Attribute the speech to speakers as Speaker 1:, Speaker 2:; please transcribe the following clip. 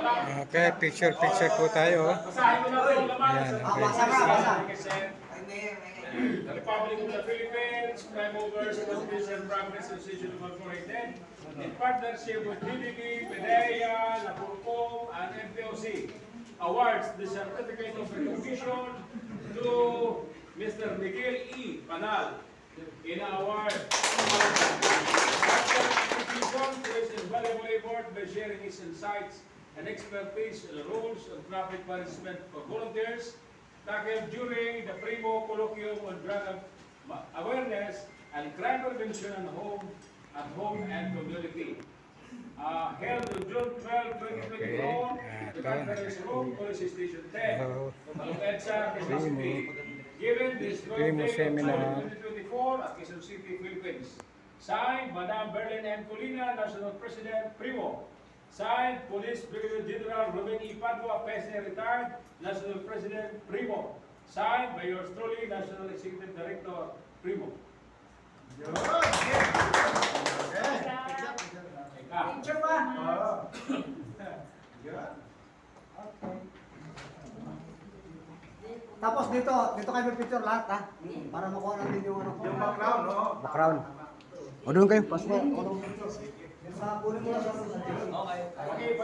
Speaker 1: Okay, picture po tayo. Ayan, okay.
Speaker 2: The Republic of the Philippines, Prime Movers, Peace and Progress Association Incorporated, in partnership with DDB, PDEA, LAPURCOM, and MPOC, awards the certificate of recognition to Mr. Miguel E. Panal in award to his invaluable effort by sharing his insights and expertise in the rules of traffic management for volunteers tackled during the Primo Colloquium on Drug Awareness and Crime Prevention at home and community. Held on June 12, 2024, the conference room, Police Station 10, EDSA, Quezon City. Given this 12 day of June 2024 at Quezon City, Philippines. Signed, Madam Berlin M. Colina, National President, Primo. Signed, Police Brigadier General Ruben E. Padua, PSA retired, National President, Primo. Signed by yours truly, National Executive Director, Primo.
Speaker 3: Picture ba? Tapos dito kayo picture lahat ha. Para makuha natin yung ano.
Speaker 2: Yung background, no?
Speaker 1: Background. O doon kayo.
Speaker 3: Sa kunin mo lang sa
Speaker 2: Okay.